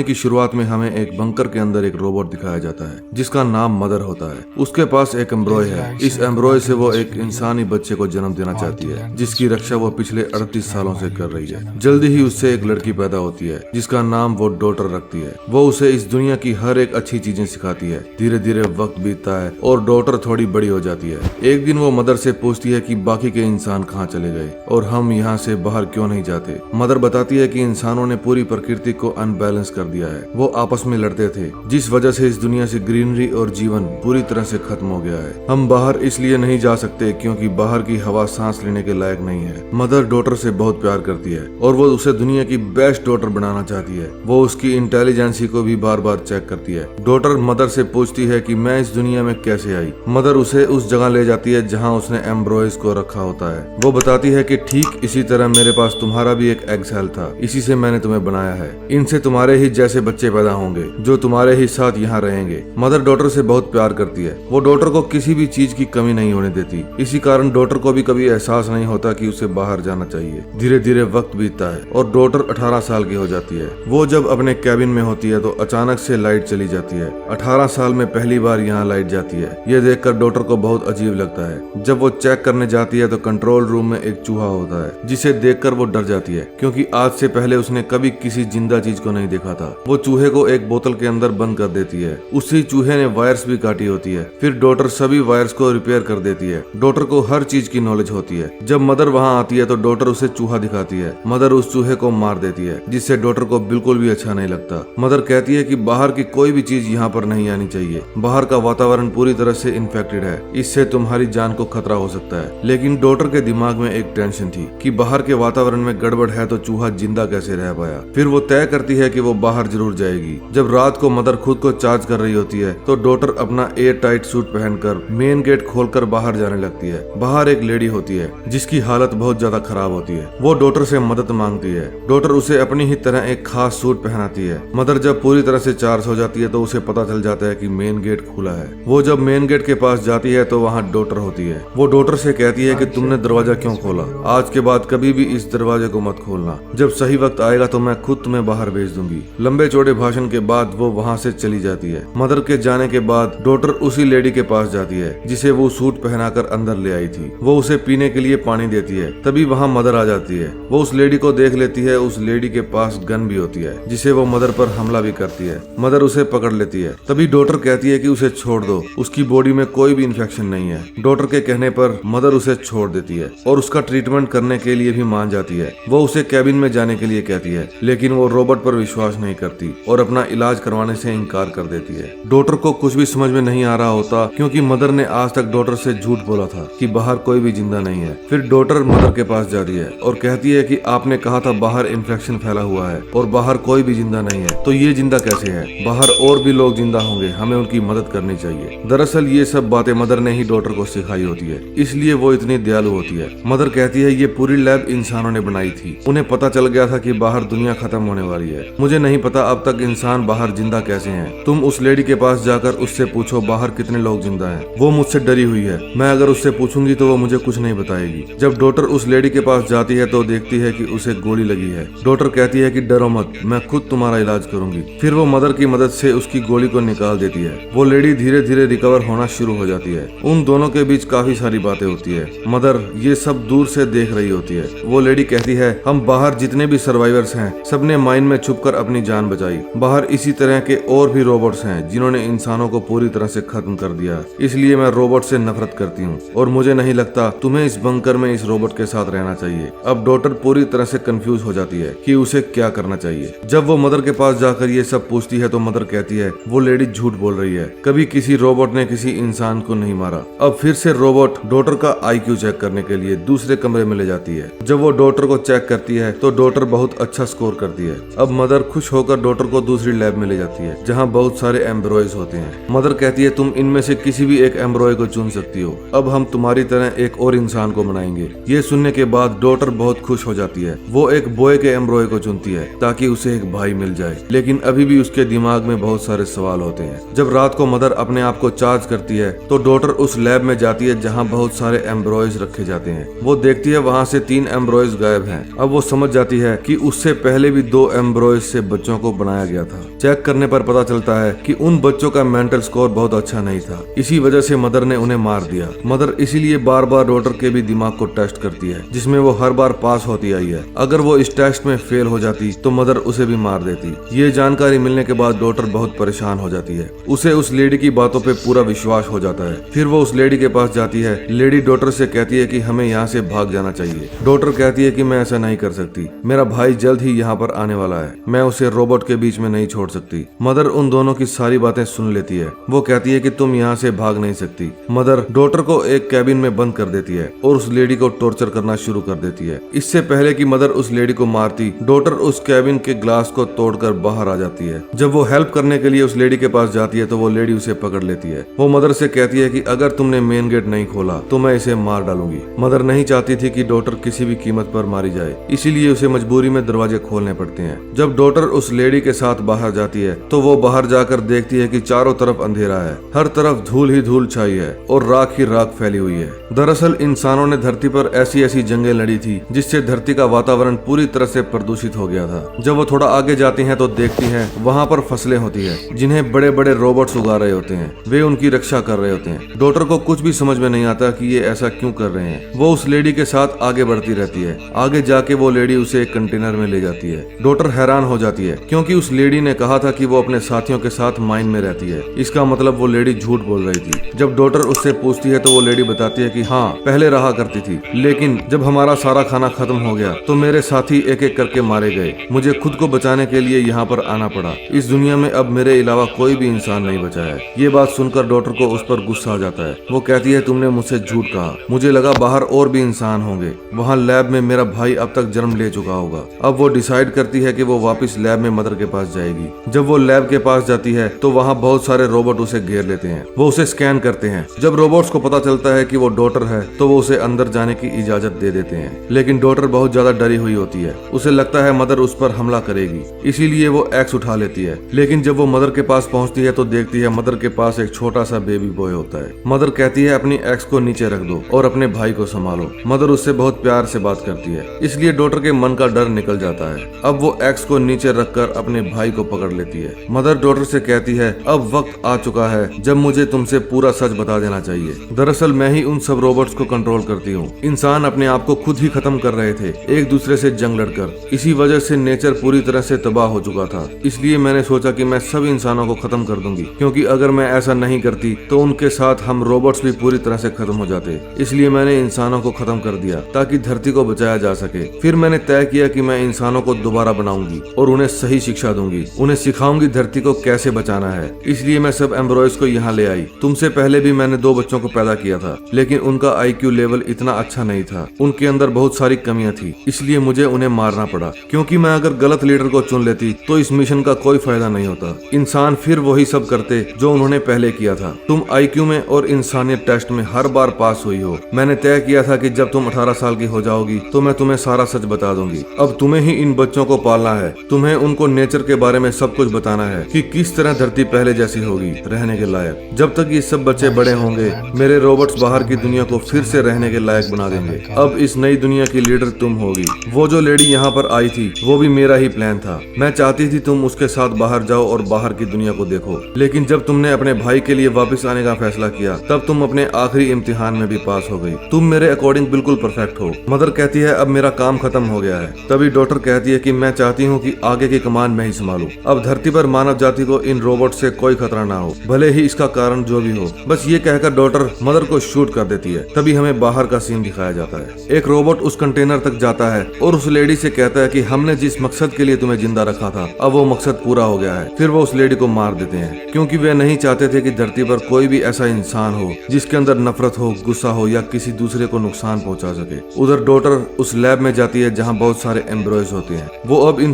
की शुरुआत में हमें एक बंकर के अंदर एक रोबोट दिखाया जाता है जिसका नाम मदर होता है। उसके पास एक एम्ब्रॉय है। इस एम्ब्रॉय से वो एक इंसानी बच्चे को जन्म देना चाहती है जिसकी रक्षा वो पिछले 38 सालों से कर रही है। जल्दी ही उससे एक लड़की पैदा होती है जिसका नाम वो डॉटर रखती है। वो उसे इस दुनिया की हर एक अच्छी चीजें सिखाती है। धीरे धीरे वक्त बीतता है और डॉटर थोड़ी बड़ी हो जाती है। एक दिन वो मदर से पूछती है कि बाकी के इंसान कहाँ चले गए और हम यहाँ से बाहर क्यों नहीं जाते। मदर बताती है कि इंसानों ने पूरी प्रकृति को अनबैलेंस कर दिया है। वो आपस में लड़ते थे जिस वजह से इस दुनिया से ग्रीनरी और जीवन पूरी तरह से खत्म हो गया है। हम बाहर इसलिए नहीं जा सकते क्योंकि बाहर की हवा सांस लेने के लायक नहीं है। मदर डॉटर से बहुत प्यार करती है और वो उसे दुनिया की बेस्ट डॉटर बनाना चाहती है। वो उसकी इंटेलिजेंसी को भी बार बार चेक करती है। डॉटर मदर से पूछती है कि मैं इस दुनिया में कैसे आई। मदर उसे उस जगह ले जाती है जहाँ उसने एम्ब्रॉयज को रखा होता है। वो बताती है कि ठीक इसी तरह मेरे पास तुम्हारा भी एक एग सेल था, इसी से मैंने तुम्हें बनाया है। इनसे तुम्हारे ही जैसे बच्चे पैदा होंगे जो तुम्हारे ही साथ यहाँ रहेंगे। मदर डॉटर से बहुत प्यार करती है। वो डॉटर को किसी भी चीज की कमी नहीं होने देती। इसी कारण डॉटर को भी कभी एहसास नहीं होता कि उसे बाहर जाना चाहिए। धीरे धीरे वक्त बीतता है और डॉटर 18 साल की हो जाती है। वो जब अपने कैबिन में होती है तो अचानक से लाइट चली जाती है। 18 साल में पहली बार यहाँ लाइट जाती है। ये देखकर डॉटर को बहुत अजीब लगता है। जब वो चेक करने जाती है तो कंट्रोल रूम में एक चूहा होता है जिसे देखकर वो डर जाती है क्योंकि आज से पहले उसने कभी किसी जिंदा चीज को नहीं देखा था। वो चूहे को एक बोतल के अंदर बंद कर देती है। उसी चूहे ने वायर्स भी काटी होती है। फिर डॉटर सभी वायर्स को रिपेयर कर देती है। डॉटर को हर चीज की नॉलेज होती है। जब मदर वहाँ आती है तो डॉटर उसे चूहा दिखाती है। मदर उस चूहे को मार देती है जिससे डॉटर को बिल्कुल भी अच्छा नहीं लगता। मदर कहती है कि बाहर की कोई भी चीज यहाँ पर नहीं आनी चाहिए। बाहर का वातावरण पूरी तरह से इन्फेक्टेड है, इससे तुम्हारी जान को खतरा हो सकता है। लेकिन डॉटर के दिमाग में एक टेंशन थी कि बाहर के वातावरण में गड़बड़ है तो चूहा जिंदा कैसे रह पाया। फिर वो तय करती है कि वो बाहर जरूर जाएगी। जब रात को मदर खुद को चार्ज कर रही होती है तो डॉटर अपना एयर टाइट सूट पहनकर मेन गेट खोलकर बाहर जाने लगती है। बाहर एक लेडी होती है जिसकी हालत बहुत ज्यादा खराब होती है। वो डॉटर से मदद मांगती है। डॉटर उसे अपनी ही तरह एक खास सूट पहनाती है। मदर जब पूरी तरह से चार्ज हो जाती है तो उसे पता चल जाता है कि मेन गेट खुला है। वो जब मेन गेट के पास जाती है तो वहाँ डॉटर होती है। वो डॉटर से कहती है कि तुमने दरवाजा क्यों खोला, आज के बाद कभी भी इस दरवाजे को मत खोलना। जब सही वक्त आएगा तो मैं खुद तुम्हें बाहर भेज दूंगी। लंबे चौड़े भाषण के बाद वो वहाँ से चली जाती है। मदर के जाने के बाद डॉटर उसी लेडी के पास जाती है जिसे वो सूट पहनाकर अंदर ले आई थी। वो उसे पीने के लिए पानी देती है। तभी वहाँ मदर आ जाती है। वो उस लेडी को देख लेती है। उस लेडी के पास गन भी होती है जिसे वो मदर पर हमला भी करती है। मदर उसे पकड़ लेती है। तभी डॉटर कहती है कि उसे छोड़ दो, उसकी बॉडी में कोई भी इन्फेक्शन नहीं है। डॉटर के कहने पर मदर उसे छोड़ देती है और उसका ट्रीटमेंट करने के लिए भी मान जाती है। वो उसे कैबिन में जाने के लिए कहती है लेकिन वो रोबोट पर विश्वास नहीं करती और अपना इलाज करवाने से इनकार कर देती है। डॉटर को कुछ भी समझ में नहीं आ रहा होता क्योंकि मदर ने आज तक डॉटर से झूठ बोला था कि बाहर कोई भी जिंदा नहीं है। फिर डॉटर मदर के पास जाती है और कहती है कि आपने कहा था बाहर इन्फेक्शन फैला हुआ है और बाहर कोई भी जिंदा नहीं है, तो ये जिंदा कैसे है? बाहर और भी लोग जिंदा होंगे, हमें उनकी मदद करनी चाहिए। दरअसल ये सब बातें मदर ने ही डॉटर को सिखाई होती है, इसलिए वो इतनी दयालु होती है। मदर कहती है ये पूरी लैब इंसानों ने बनाई थी। उन्हें पता चल गया था कि बाहर दुनिया खत्म होने वाली है। मुझे नहीं पता अब तक इंसान बाहर जिंदा कैसे हैं। तुम उस लेडी के पास जाकर उससे पूछो बाहर कितने लोग जिंदा हैं। वो मुझसे डरी हुई है। मैं अगर उससे पूछूंगी तो वो मुझे कुछ नहीं बताएगी। जब डॉटर उस लेडी के पास जाती है तो देखती है कि उसे गोली लगी है। डॉटर कहती है कि डरो मत, मैं खुद तुम्हारा इलाज करूंगी। फिर वो मदर की मदद से उसकी गोली को निकाल देती है। वो लेडी धीरे धीरे रिकवर होना शुरू हो जाती है। उन दोनों के बीच काफी सारी बातें होती है। मदर ये सब दूर से देख रही होती है। वो लेडी कहती है हम बाहर जितने भी सर्वाइवर्स हैं सबने माइन में छुपकर अपनी जान बचाई। बाहर इसी तरह के और भी रोबोट्स हैं जिन्होंने इंसानों को पूरी तरह से खत्म कर दिया। इसलिए मैं रोबोट से नफरत करती हूँ और मुझे नहीं लगता तुम्हें इस बंकर में इस रोबोट के साथ रहना चाहिए। अब डॉटर पूरी तरह से कंफ्यूज हो जाती है कि उसे क्या करना चाहिए। जब वो मदर के पास जाकर ये सब पूछती है तो मदर कहती है वो लेडी झूठ बोल रही है, कभी किसी रोबोट ने किसी इंसान को नहीं मारा। अब फिर से रोबोट डॉटर का IQ चेक करने के लिए दूसरे कमरे में ले जाती है। जब वो डॉटर को चेक करती है तो डॉटर बहुत अच्छा स्कोर करती है। अब मदर खुश होकर डॉटर को दूसरी लैब में ले जाती है जहाँ बहुत सारे एम्ब्रॉयज होते हैं। मदर कहती है तुम इनमें से किसी भी एक एम्ब्रॉय को चुन सकती हो। अब हम तुम्हारी तरह एक और इंसान को बनाएंगे। ये सुनने के बाद डॉटर बहुत खुश हो जाती है। वो एक बॉय के एम्ब्रॉय को चुनती है ताकि उसे एक भाई मिल जाए। लेकिन अभी भी उसके दिमाग में बहुत सारे सवाल होते हैं। जब रात को मदर अपने आप को चार्ज करती है तो डॉटर उस लैब में जाती है जहाँ बहुत सारे एम्ब्रॉयज रखे जाते हैं। वो देखती है वहाँ से 3 एम्ब्रॉयज गायब हैं। अब वो समझ जाती है कि उससे पहले भी 2 एम्ब्रॉयज से बच्चों बच्चों को बनाया गया था। चेक करने पर पता चलता है कि उन बच्चों का मेंटल स्कोर बहुत अच्छा नहीं था। इसी वजह से मदर ने उन्हें मार दिया। मदर इसीलिए बार बार डॉटर के भी दिमाग को टेस्ट करती है, जिसमें वो हर बार पास होती आई है। अगर वो इस टेस्ट में फेल हो जाती तो मदर उसे भी मार देती। ये जानकारी मिलने के बाद डॉटर बहुत परेशान हो जाती है। उसे उस लेडी की बातों पे पूरा विश्वास हो जाता है। फिर वो उस लेडी के पास जाती है। लेडी डॉटर से कहती है कि हमें यहाँ से भाग जाना चाहिए। डॉटर कहती है कि मैं ऐसा नहीं कर सकती, मेरा भाई जल्द ही यहाँ पर आने वाला है, मैं उसे रोबोट के बीच में नहीं छोड़ सकती। मदर उन दोनों की सारी बातें सुन लेती है। वो कहती है कि तुम यहाँ से भाग नहीं सकती। मदर डॉटर को एक कैबिन में बंद कर देती है और उस लेडी को टॉर्चर करना शुरू कर देती है। इससे पहले कि मदर उस लेडी को मारती, डॉटर उस कैबिन के ग्लास को तोड़कर बाहर आ जाती है। जब वो हेल्प करने के लिए उस लेडी के पास जाती है तो वो लेडी उसे पकड़ लेती है। वो मदर से कहती है कि अगर तुमने मेन गेट नहीं खोला तो मैं इसे मार डालूंगी। मदर नहीं चाहती थी कि डॉटर किसी भी कीमत पर मारी जाए, इसीलिए उसे मजबूरी में दरवाजे खोलने पड़ते हैं। जब डॉटर उस लेडी के साथ बाहर जाती है तो वो बाहर जाकर देखती है कि चारों तरफ अंधेरा है, हर तरफ धूल ही धूल छाई है और राख ही राख फैली हुई है। दरअसल इंसानों ने धरती पर ऐसी ऐसी जंगें लड़ी थी जिससे धरती का वातावरण पूरी तरह से प्रदूषित हो गया था। जब वो थोड़ा आगे जाती हैं तो देखती हैं वहाँ पर फसलें होती है जिन्हें बड़े बड़े रोबोट्स उगा रहे होते हैं। वे उनकी रक्षा कर रहे होते हैं। डॉटर को कुछ भी समझ में नहीं आता कि ये ऐसा क्यों कर रहे हैं। वो उस लेडी के साथ आगे बढ़ती रहती है। आगे जाके वो लेडी उसे एक कंटेनर में ले जाती है। डॉटर हैरान हो जाती है क्योंकि उस लेडी ने कहा था कि वो अपने साथियों के साथ माइन में रहती है। इसका मतलब वो लेडी झूठ बोल रही थी। जब डॉटर उससे पूछती है तो वो लेडी बताती है कि हाँ, पहले रहा करती थी, लेकिन जब हमारा सारा खाना खत्म हो गया तो मेरे साथी एक एक करके मारे गए। मुझे खुद को बचाने के लिए यहाँ पर आना पड़ा। इस दुनिया में अब मेरे अलावा कोई भी इंसान नहीं बचा है। ये बात सुनकर डॉटर को उस पर गुस्सा आ जाता है। वो कहती है तुमने मुझसे झूठ कहा, मुझे लगा बाहर और भी इंसान होंगे। वहाँ लैब में मेरा भाई अब तक जन्म ले चुका होगा। अब वो डिसाइड करती है कि वो वापस लैब में मदर के पास जाएगी। जब वो लैब के पास जाती है तो वहाँ बहुत सारे रोबोट उसे घेर लेते हैं। वो उसे स्कैन करते हैं। जब रोबोट्स को पता चलता है कि वो डॉटर है तो वो उसे अंदर जाने की इजाजत दे देते हैं, लेकिन डॉटर बहुत ज्यादा डरी हुई होती है। उसे लगता है मदर उस पर हमला करेगी, इसीलिए वो एक्स उठा लेती है। लेकिन जब वो मदर के पास पहुंचती है तो देखती है मदर के पास एक छोटा सा बेबी बॉय होता है। मदर कहती है अपनी एक्स को नीचे रख दो और अपने भाई को संभालो। मदर उससे बहुत प्यार से बात करती है, इसलिए डॉटर के मन का डर निकल जाता है। अब वो एक्स को नीचे रखकर अपने भाई को पकड़ लेती है। मदर डॉटर से कहती है अब वक्त आ चुका है जब मुझे तुमसे पूरा सच बता देना चाहिए। दरअसल मैं ही उन सब रोबोट्स को कंट्रोल करती हूँ। इंसान अपने आप को खुद ही खत्म कर रहे थे, एक दूसरे से जंग लड़कर। इसी वजह से नेचर पूरी तरह से तबाह हो चुका था। इसलिए मैंने सोचा कि मैं सभी इंसानों को खत्म कर दूंगी, क्योंकि अगर मैं ऐसा नहीं करती तो उनके साथ हम रोबोट्स भी पूरी तरह से खत्म हो जाते। इसलिए मैंने इंसानों को खत्म कर दिया ताकि धरती को बचाया जा सके। फिर मैंने तय किया कि मैं इंसानों को दोबारा बनाऊंगी और उन्हें सही शिक्षा दूंगी। उन्हें सिखाऊंगी धरती को कैसे बचाना है। इसलिए मैं सब एम्ब्रॉयज को यहाँ ले आई। तुमसे पहले भी मैंने 2 बच्चों को पैदा किया था, लेकिन उनका IQ लेवल इतना अच्छा नहीं था। उनके अंदर बहुत सारी कमियां थी, इसलिए मुझे उन्हें मारना पड़ा, क्योंकि मैं अगर गलत लीडर को चुन लेती तो इस मिशन का कोई फायदा नहीं होता। इंसान फिर वही सब करते जो उन्होंने पहले किया था। तुम IQ में और इंसानियत टेस्ट में हर बार पास हुई हो। मैंने तय किया था कि जब तुम 18 साल की हो जाओगी तो मैं तुम्हें सारा सच बता दूंगी। अब तुम्हें ही इन बच्चों को पालना है। तुम्हें उनको नेचर के बारे में सब कुछ बताना है कि किस तरह धरती पहले जैसी होगी, रहने के लायक। जब तक ये सब बच्चे बड़े होंगे मेरे रोबोट्स बाहर की दुनिया को फिर से रहने के लायक बना देंगे। अब इस नई दुनिया की लीडर तुम होगी। वो जो लेडी यहाँ पर आई थी वो भी मेरा ही प्लान था। मैं चाहती थी तुम उसके साथ बाहर जाओ और बाहर की दुनिया को देखो, लेकिन जब तुमने अपने भाई के लिए वापस आने का फैसला किया तब तुम अपने आखिरी इम्तिहान में भी पास हो गई। तुम मेरे अकॉर्डिंग बिल्कुल परफेक्ट हो। मदर कहती है अब मेरा काम खत्म हो गया है। तभी डॉटर कहती है कि मैं चाहती हूँ कि आगे की कमान मैं ही संभालूं। अब धरती पर मानव जाति को इन रोबोट से कोई खतरा ना हो, भले ही इसका कारण जो भी हो। बस ये कहकर डॉटर मदर को शूट कर देती है। तभी हमें बाहर का सीन दिखाया जाता है। एक रोबोट उस कंटेनर तक जाता है और उस लेडी से कहता है कि हमने जिस मकसद के लिए तुम्हें जिंदा रखा था अब वो मकसद पूरा हो गया है। फिर वो उस लेडी को मार देते हैं, क्योंकि वे नहीं चाहते थे कि धरती पर कोई भी ऐसा इंसान हो जिसके अंदर नफरत हो, गुस्सा हो या किसी दूसरे को नुकसान पहुंचा सके। उधर डॉटर उस लैब में जाती है जहाँ बहुत सारे एम्ब्रॉयज होते हैं। वो अब इन